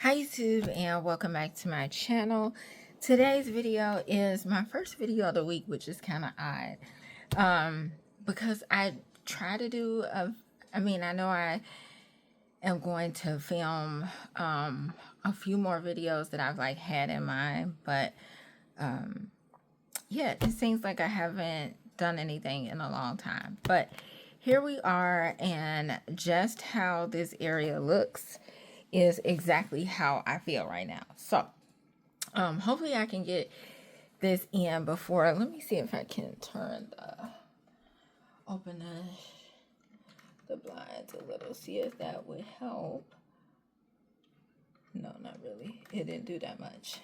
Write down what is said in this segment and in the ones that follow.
Hi YouTube, and welcome back to my channel. Today's video is my first video of the week, which is kind of odd because I try to do I know I am going to film a few more videos that I've had in mind, but yeah, it seems like I haven't done anything in a long time. But here we are, and just how this area looks is exactly how I feel right now. So hopefully I can get this in before. Let me see if I can open the blinds a little, see if that would help. No, not really. It didn't do that much.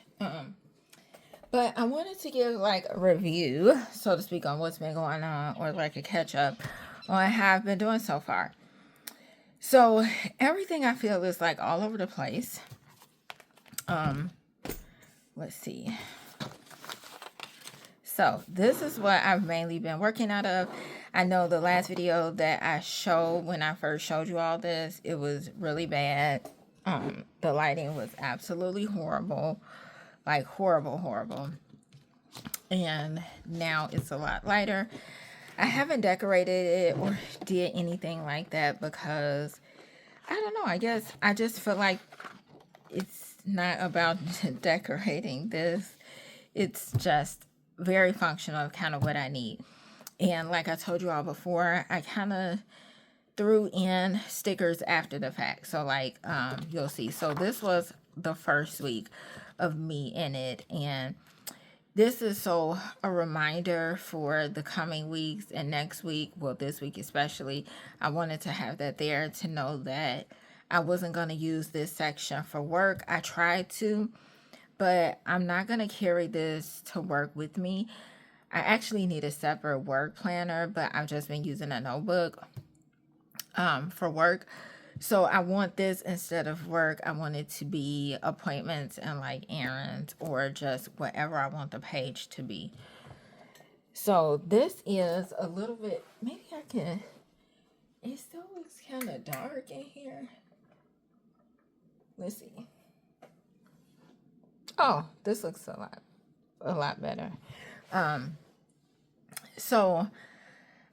But I wanted to give a review, so to speak, on what's been going on, or a catch up on how I've been doing so far. So everything I feel is all over the place. Let's see. So this is what I've mainly been working out of. I know the last video that I showed, when I first showed you all this, it was really bad. The lighting was absolutely horrible. Horrible. And now it's a lot lighter. I haven't decorated it or did anything like that because, I don't know, I guess I just feel like it's not about decorating this. It's just very functional, kind of what I need. And like I told you all before, I kind of threw in stickers after the fact. So you'll see. So this was the first week of me in it. And this is so a reminder for the coming weeks and next week. Well, this week especially, I wanted to have that there to know that I wasn't going to use this section for work. I tried to, but I'm not going to carry this to work with me. I actually need a separate work planner, but I've just been using a notebook for work. So I want this instead of work. I want it to be appointments and errands, or just whatever I want the page to be. So this is a little bit, maybe I can, it still looks kind of dark in here. Let's see. Oh, this looks a lot better. So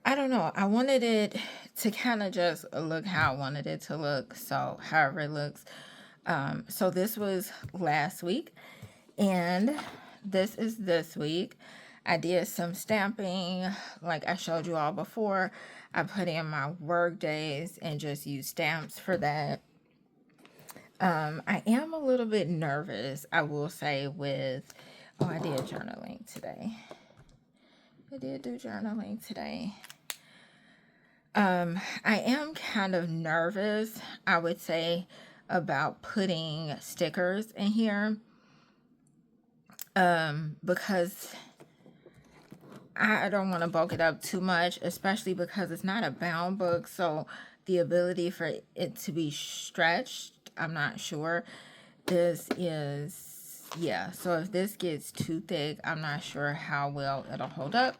I don't know. I wanted it to kind of just look how I wanted it to look. So however it looks. So this was last week, and this is this week. I did some stamping like I showed you all before. I put in my work days and just used stamps for that. I am a little bit nervous, I will say, I did journaling today. I did do journaling today. I am kind of nervous, I would say, about putting stickers in here. Because I don't want to bulk it up too much, especially because it's not a bound book. So the ability for it to be stretched, I'm not sure. This is, yeah. So if this gets too thick, I'm not sure how well it'll hold up.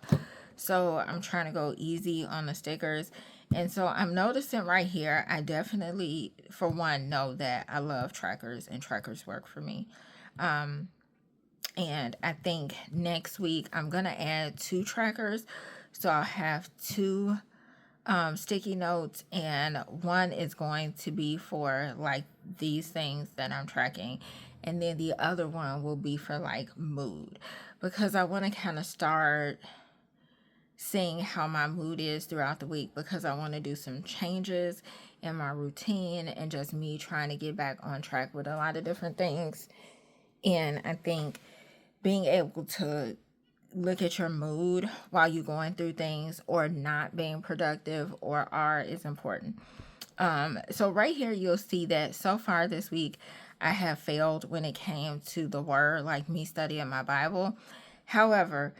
So I'm trying to go easy on the stickers. And so I'm noticing right here, I definitely, for one, know that I love trackers and trackers work for me. And I think next week I'm going to add 2 trackers. So I'll have 2 sticky notes, and one is going to be for these things that I'm tracking. And then the other one will be for mood, because I want to kind of start seeing how my mood is throughout the week, because I want to do some changes in my routine and just me trying to get back on track with a lot of different things. And I think being able to look at your mood while you're going through things or not being productive is important. So right here, you'll see that so far this week, I have failed when it came to the word, me studying my Bible. However,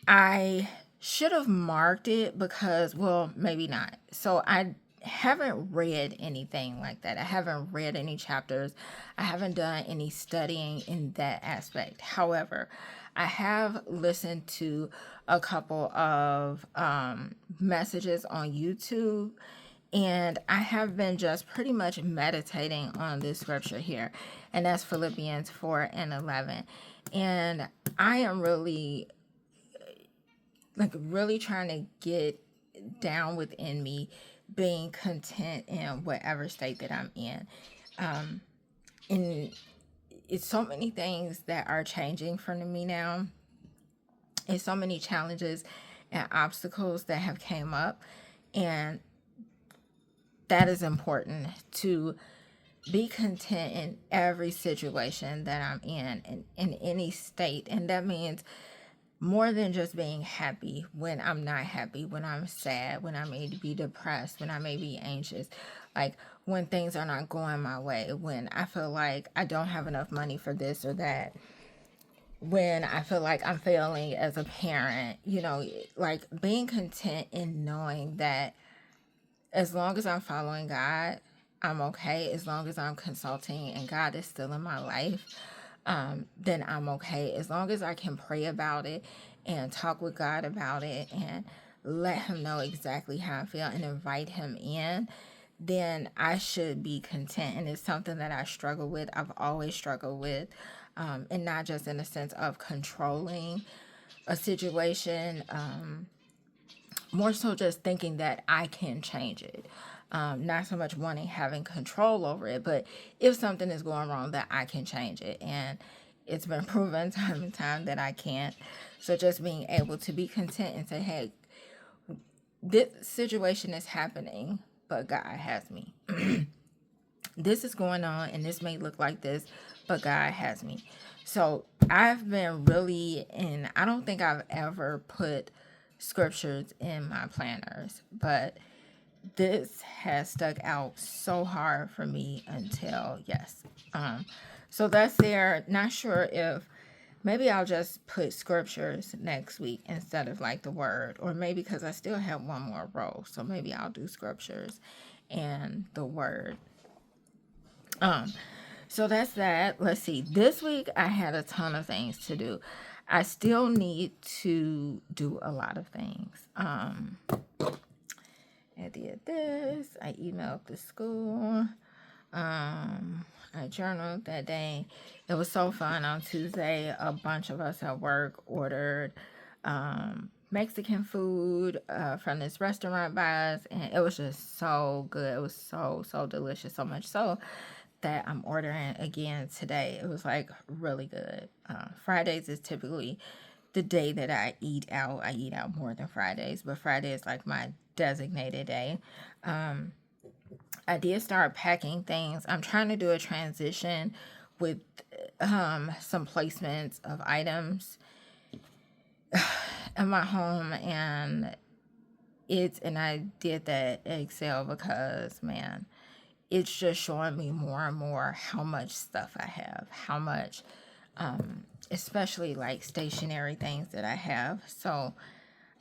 I should have marked it because, well, maybe not. So I haven't read anything like that. I haven't read any chapters. I haven't done any studying in that aspect. However, I have listened to a couple of messages on YouTube, And I have been just pretty much meditating on this scripture here, and that's Philippians 4:11. And I am really, really trying to get down within me being content in whatever state that I'm in. And it's so many things that are changing for me now. It's so many challenges and obstacles that have came up, and that is important, to be content in every situation that I'm in any state. And that means more than just being happy when I'm not happy, when I'm sad, when I may be depressed, when I may be anxious, like when things are not going my way, when I feel like I don't have enough money for this or that, when I feel like I'm failing as a parent, like being content in knowing that as long as I'm following God, I'm okay. As long as I'm consulting and God is still in my life, then I'm okay. As long as I can pray about it and talk with God about it and let him know exactly how I feel and invite him in, then I should be content. And it's something that I struggle with. I've always struggled with, and not just in the sense of controlling a situation, more so just thinking that I can change it. Not so much having control over it, but if something is going wrong, that I can change it. And it's been proven time and time that I can't. So just being able to be content and say, hey, this situation is happening, but God has me. This is going on and this may look like this, but God has me. So I've been really I don't think I've ever put scriptures in my planners, but this has stuck out so hard for me until yes. So that's there. Not sure if maybe I'll just put scriptures next week instead of like the word, or maybe because I still have one more row, so maybe I'll do scriptures and the word. So that's that. Let's see. This week I had a ton of things to do. I still need to do a lot of things. I did this. I emailed the school. I journaled that day. It was so fun. On Tuesday, a bunch of us at work ordered Mexican food from this restaurant by us, and it was just so good. It was so delicious. So much so that I'm ordering again today. It was like really good. Fridays is typically the day that I eat out. I eat out more than Fridays, but Friday is like my designated day. I did start packing things. I'm trying to do a transition with some placements of items in my home, and I did that Excel because, man, it's just showing me more and more how much stuff I have, how much, especially like stationary things that I have. So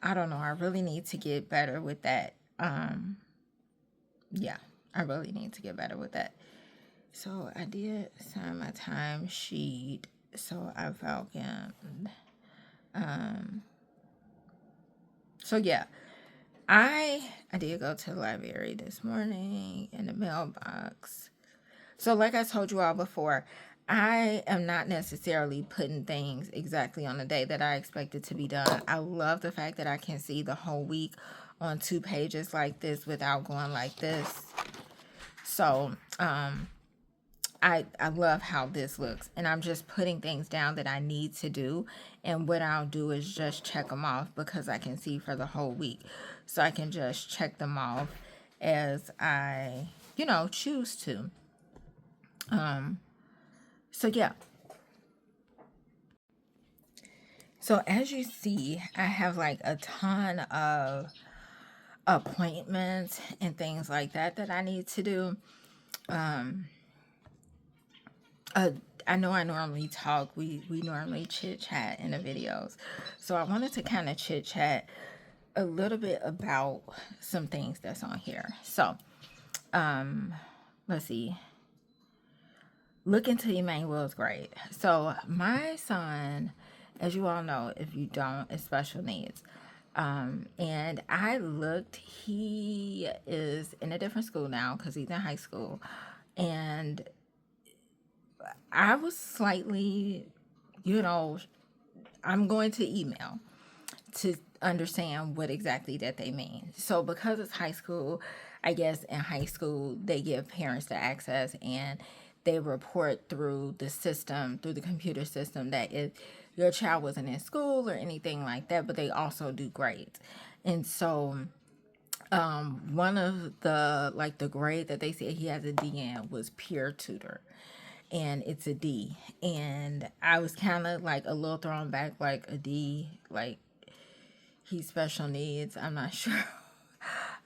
I don't know. I really need to get better with that. Yeah, I really need to get better with that. So I did sign my time sheet. So I falconed. So yeah, I did go to the library this morning in the mailbox. So like I told you all before, I am not necessarily putting things exactly on the day that I expect it to be done. I love the fact that I can see the whole week on 2 pages like this without going like this. So I love how this looks, and I'm just putting things down that I need to do, and what I'll do is just check them off because I can see for the whole week, so I can just check them off as I choose to. So yeah, so as you see, I have like a ton of appointments and things like that I need to do. I know I normally talk. We normally chit chat in the videos. So I wanted to kind of chit chat a little bit about some things that's on here. So, let's see. Look into Emmanuel's grade. So my son, as you all know, if you don't, is special needs. And I looked, he is in a different school now because he's in high school. And I was slightly, you know, I'm going to email to understand what exactly that they mean. So because it's high school, I guess in high school they give parents the access and they report through the system, through the computer system, that if your child wasn't in school or anything like that, but they also do grades. And so one of the like the grade that they said he has a D in was peer tutor, and it's a D. And I was kind of like a little thrown back, like a D, like he's special needs. I'm not sure.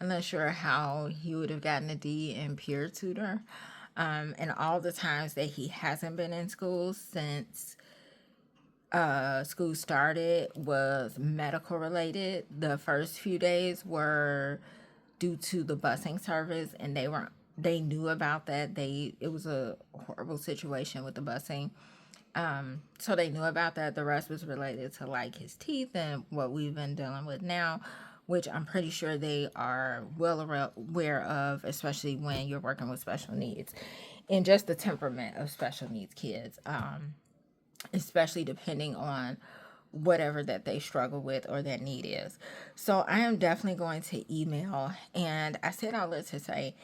I'm not sure how he would have gotten a D in peer tutor. And all the times that he hasn't been in school since school started was medical related. The first few days were due to the busing service, and they knew about that. It was a horrible situation with the busing. So they knew about that. The rest was related to like his teeth and what we've been dealing with now, which I'm pretty sure they are well aware of, especially when you're working with special needs and just the temperament of special needs kids, especially depending on whatever that they struggle with or their need is. So I am definitely going to email, and I said all this to say,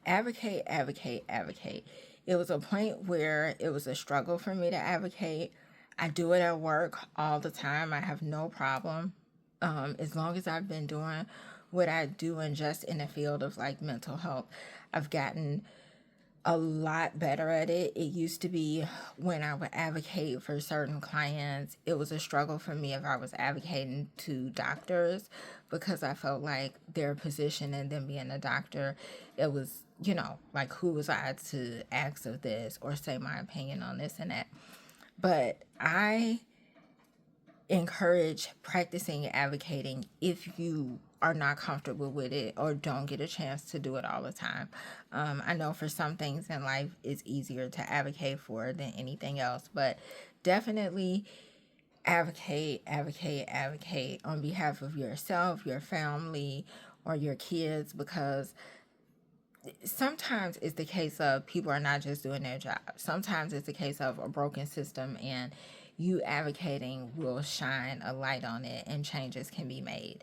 advocate, advocate, advocate. It was a point where it was a struggle for me to advocate. I do it at work all the time. I have no problem. As long as I've been doing what I do and just in the field of like mental health, I've gotten a lot better at it. It used to be when I would advocate for certain clients, it was a struggle for me if I was advocating to doctors because I felt like their position and them being a doctor, it was, like who was I to ask of this or say my opinion on this and that. But I encourage practicing advocating if you are not comfortable with it or don't get a chance to do it all the time. I know for some things in life it's easier to advocate for than anything else, but definitely advocate, advocate, advocate on behalf of yourself, your family, or your kids, because sometimes it's the case of people are not just doing their job. Sometimes it's a case of a broken system, and you advocating will shine a light on it and changes can be made.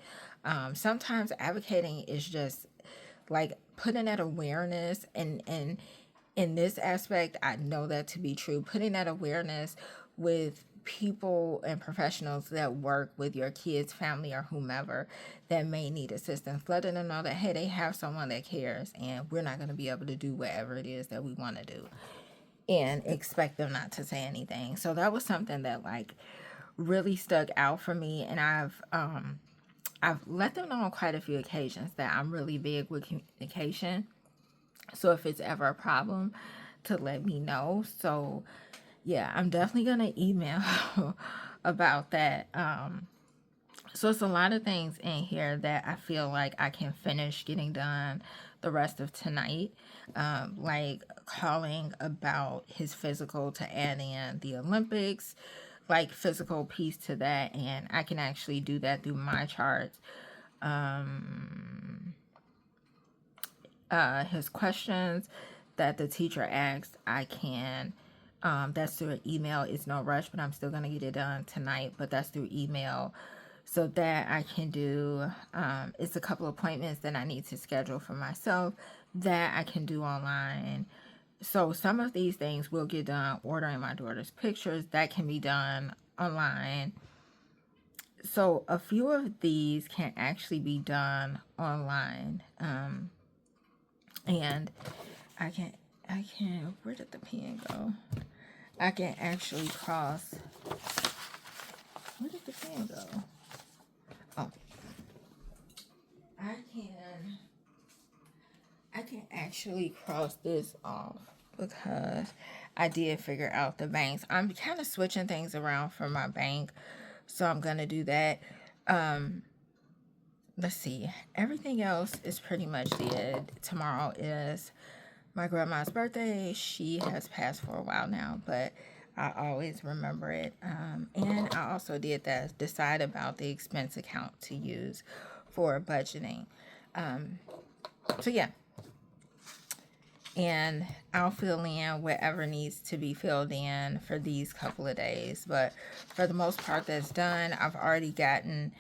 Sometimes advocating is just like putting that awareness, and in this aspect, I know that to be true, putting that awareness with people and professionals that work with your kids, family, or whomever that may need assistance, letting them know that, hey, they have someone that cares and we're not going to be able to do whatever it is that we want to do, and expect them not to say anything. So that was something that like really stuck out for me, and I've let them know on quite a few occasions that I'm really big with communication. So if it's ever a problem, to let me know. So yeah, I'm definitely gonna email about that. So it's a lot of things in here that I feel like I can finish getting done the rest of tonight. Like calling about his physical to add in the Olympics, like physical piece to that, and I can actually do that through my charts. His questions that the teacher asked, I can. That's through an email. It's no rush, but I'm still gonna get it done tonight. But that's through email, so that I can do. It's a couple appointments that I need to schedule for myself that I can do online. So some of these things will get done. Ordering my daughter's pictures, that can be done online. So a few of these can actually be done online. And where did the pen go? I can actually cross, where did the pen go? Oh, I can actually cross this off because I did figure out the banks. I'm kind of switching things around for my bank, so I'm gonna do that. Let's see. Everything else is pretty much dead. Tomorrow is my grandma's birthday. She has passed for a while now, but I always remember it. And I also did that, decide about the expense account to use for budgeting. So yeah, and I'll fill in whatever needs to be filled in for these couple of days. But for the most part, that's done. I've already gotten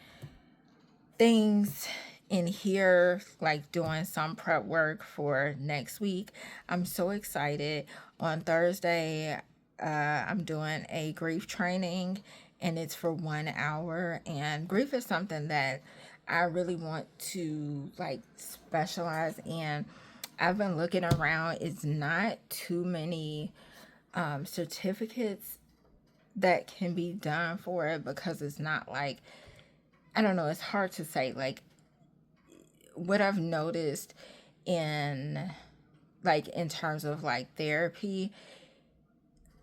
things in here, like doing some prep work for next week. I'm so excited. On Thursday, I'm doing a grief training, and it's for 1 hour. And grief is something that I really want to like specialize in. I've been looking around. It's not too many certificates that can be done for it, because it's not like, I don't know, it's hard to say. Like, what I've noticed in terms of like therapy,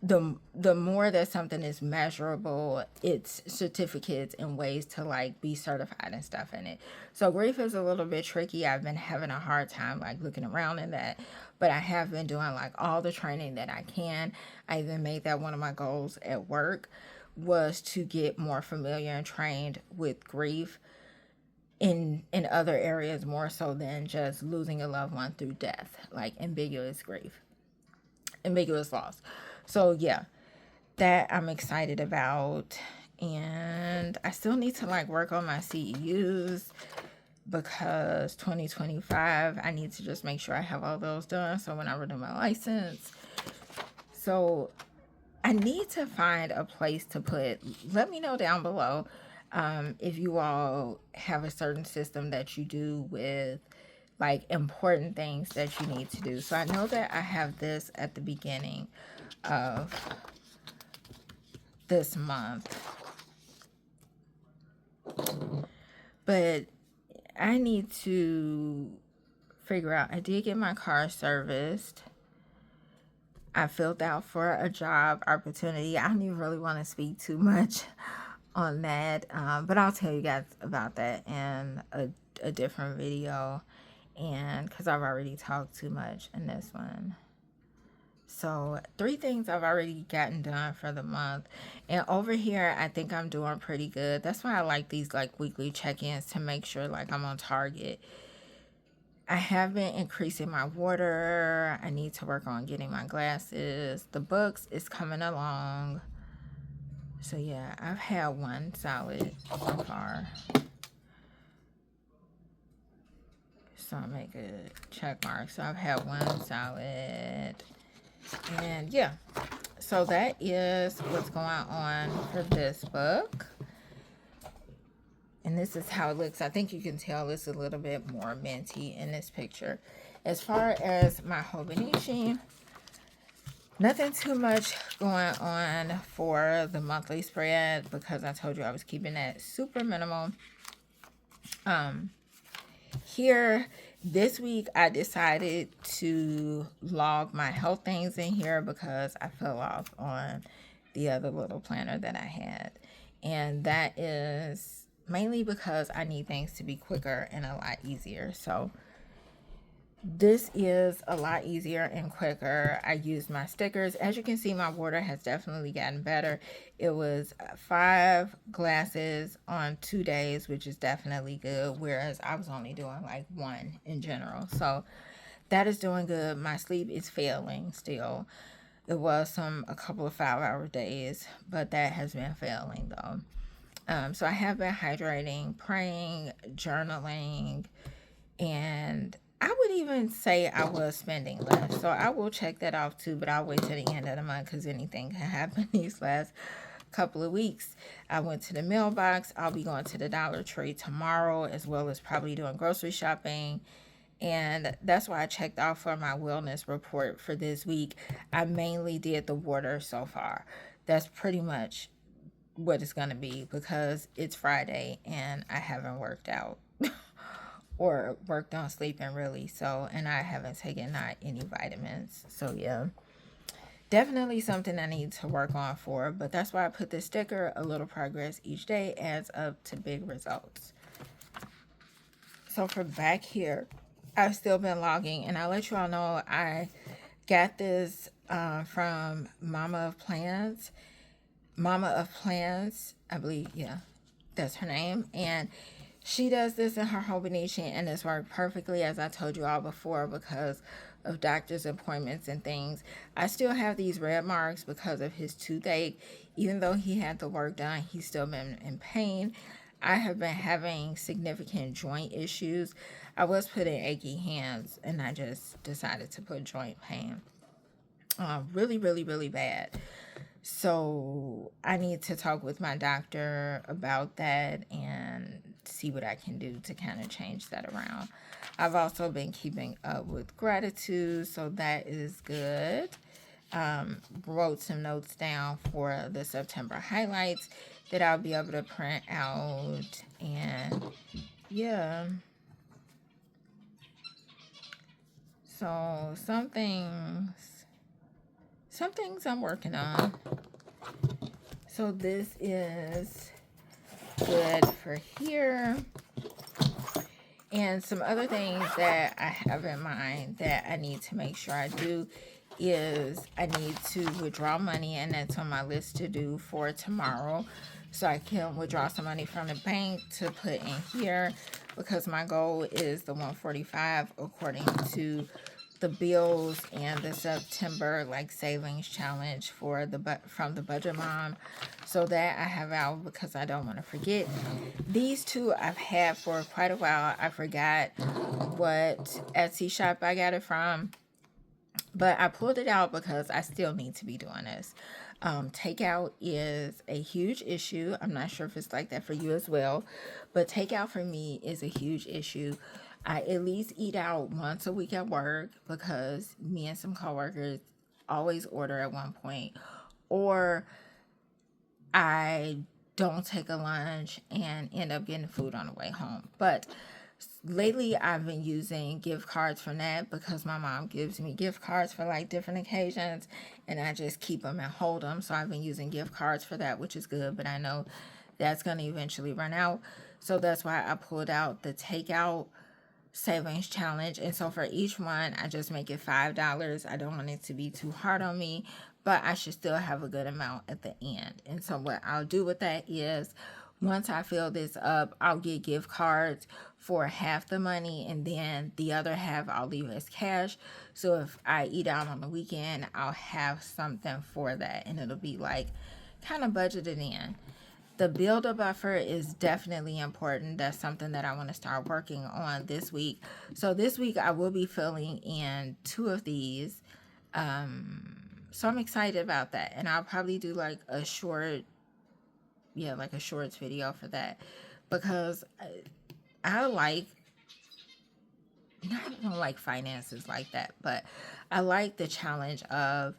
the more that something is measurable, it's certificates and ways to like be certified and stuff in it. So grief is a little bit tricky. I've been having a hard time like looking around in that, but I have been doing like all the training that I can. I even made that one of my goals at work, was to get more familiar and trained with grief in other areas, more so than just losing a loved one through death, like ambiguous grief, ambiguous loss. So yeah, that I'm excited about. And I still need to like work on my CEUs, because 2025 I need to just make sure I have all those done, so when I renew my license. So I need to find a place to put, let me know down below if you all have a certain system that you do with like important things that you need to do. So I know that I have this at the beginning of this month, but I need to figure out, I did get my car serviced. I filled out for a job opportunity. I don't even really want to speak too much on that, but I'll tell you guys about that in a different video, and because I've already talked too much in this one. So 3 things I've already gotten done for the month. And over here, I think I'm doing pretty good. That's why I like these like weekly check-ins, to make sure like I'm on target. I have been increasing my water. I need to work on getting my glasses. The books is coming along. So yeah, I've had one solid so far. So I'll make a check mark. So I've had one solid. And yeah, so that is what's going on for this book. And this is how it looks. I think you can tell it's a little bit more minty in this picture. As far as my Hobonichi, nothing too much going on for the monthly spread, because I told you I was keeping that super minimal. Here, this week, I decided to log my health things in here, because I fell off on the other little planner that I had. And that is mainly because I need things to be quicker and a lot easier. So this is a lot easier and quicker. I used my stickers. As you can see, my water has definitely gotten better. It was 5 glasses on 2 days, which is definitely good, whereas I was only doing like 1 in general. So that is doing good. My sleep is failing still. It was a couple of 5-hour days, but that has been failing though. So I have been hydrating, praying, journaling, and I would even say I was spending less. So I will check that off too, but I'll wait till the end of the month, because anything can happen these last couple of weeks. I went to the mailbox. I'll be going to the Dollar Tree tomorrow, as well as probably doing grocery shopping. And that's why I checked off for my wellness report for this week. I mainly did the water so far. That's pretty much what it's going to be, because it's Friday and I haven't worked out or worked on sleeping really. So, and I haven't taken not any vitamins. So yeah, definitely something I need to work on for, but that's why I put this sticker. A little progress each day adds up to big results. So for back here, I've still been logging, and I'll let you all know I got this from Mama of Plants. Mama of Plants, I believe, yeah, that's her name. And she does this in her Hobonichi, and it's worked perfectly, as I told you all before, because of doctor's appointments and things. I still have these red marks because of his toothache. Even though he had the work done, he's still been in pain. I have been having significant joint issues. I was putting achy hands, and I just decided to put joint pain. Really, really, really bad. So I need to talk with my doctor about that and see what I can do to kind of change that around. I've also been keeping up with gratitude, so that is good. Wrote some notes down for the September highlights that I'll be able to print out. And yeah, so some things I'm working on. So this is good for here. And some other things that I have in mind that I need to make sure I do is I need to withdraw money, and that's on my list to do for tomorrow. So I can withdraw some money from the bank to put in here, because my goal is the 145 according to the bills and the September like savings challenge for from the Budget Mom. So that I have out because I don't want to forget. These two I've had for quite a while. I forgot what Etsy shop I got it from, but I pulled it out because I still need to be doing this. Takeout is a huge issue. I'm not sure if it's like that for you as well, but takeout for me is a huge issue. I at least eat out once a week at work because me and some coworkers always order at one point, or I don't take a lunch and end up getting food on the way home. But lately I've been using gift cards from that because my mom gives me gift cards for like different occasions, and I just keep them and hold them. So I've been using gift cards for that, which is good, but I know that's going to eventually run out. So that's why I pulled out the takeout savings challenge. And so for each one, I just make it $5. I don't want it to be too hard on me, but I should still have a good amount at the end. And so what I'll do with that is, once I fill this up, I'll get gift cards for half the money, and then the other half I'll leave as cash. So if I eat out on the weekend, I'll have something for that, and it'll be like kind of budgeted in. The builder buffer is definitely important. That's something that I want to start working on this week. So this week I will be filling in 2 of these. So I'm excited about that. And I'll probably do like a short, like a shorts video for that. Because I don't like finances like that, but I like the challenge of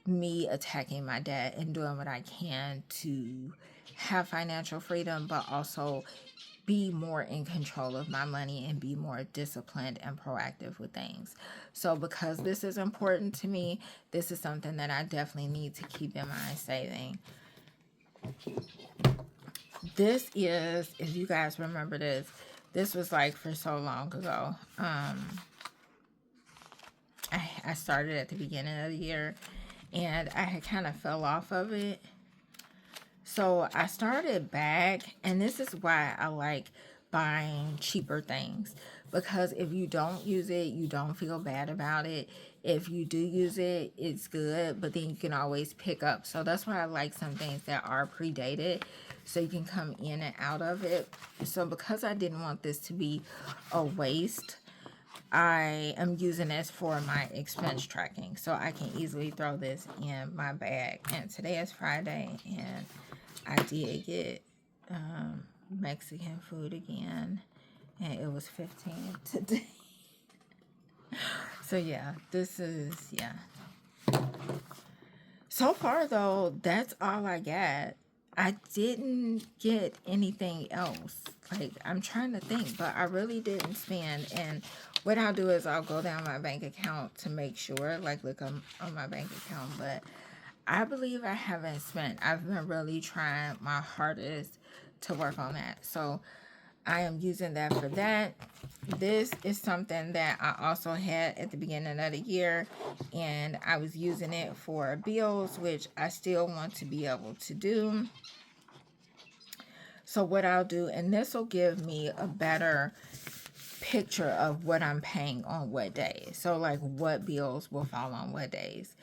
me attacking my debt and doing what I can to have financial freedom, but also be more in control of my money and be more disciplined and proactive with things. So because this is important to me, this is something that I definitely need to keep in mind saving. This is, if you guys remember this was like for so long ago. I started at the beginning of the year, and I had kind of fell off of it. So I started back, and this is why I like buying cheaper things, because if you don't use it, you don't feel bad about it. If you do use it, it's good, but then you can always pick up. So that's why I like some things that are predated, so you can come in and out of it. So because I didn't want this to be a waste, I am using this for my expense tracking, so I can easily throw this in my bag. And today is Friday, and I did get Mexican food again, and it was 15 today. So yeah, this is, so far though, that's all I got. I didn't get anything else. Like, I'm trying to think, but I really didn't spend. And what I'll do is I'll go down my bank account to make sure, like look on my bank account, but I believe I haven't spent. I've been really trying my hardest to work on that. So I am using that for that. This is something that I also had at the beginning of the year, and I was using it for bills, which I still want to be able to do. So what I'll do, and this will give me a better picture of what I'm paying on what days. So like what bills will fall on what days.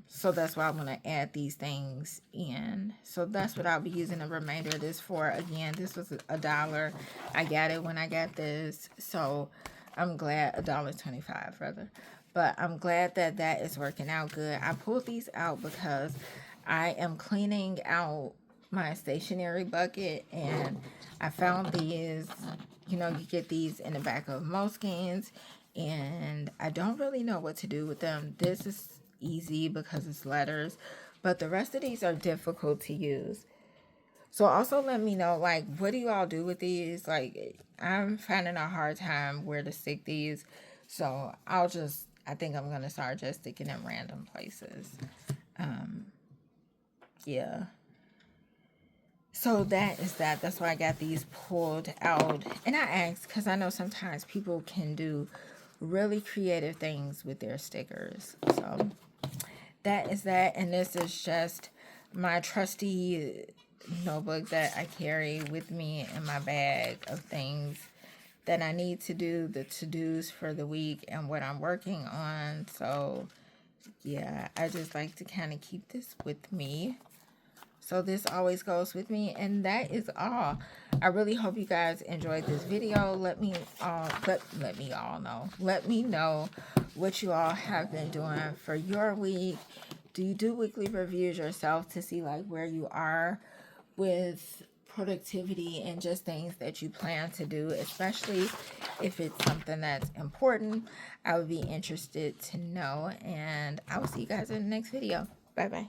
So that's why I want to add these things in. So that's what I'll be using the remainder of this for. Again, this was $1. I got it when I got this. So I'm glad, $1.25 rather. But I'm glad that that is working out good. I pulled these out because I am cleaning out my stationery bucket, and I found these, you know, you get these in the back of Moleskines, and I don't really know what to do with them. This is easy because it's letters, but the rest of these are difficult to use. So also let me know, like, what do you all do with these? Like, I'm finding a hard time where to stick these, so I think I'm gonna start just sticking in random places. Yeah. So that is that. That's why I got these pulled out. And I asked because I know sometimes people can do really creative things with their stickers. So that is that. And this is just my trusty notebook that I carry with me in my bag of things that I need to do, the to-dos for the week and what I'm working on. So yeah, I just like to kind of keep this with me. So this always goes with me, and that is all. I really hope you guys enjoyed this video. Let me know what you all have been doing for your week. Do you do weekly reviews yourself to see like where you are with productivity and just things that you plan to do, especially if it's something that's important? I would be interested to know, and I will see you guys in the next video. Bye bye.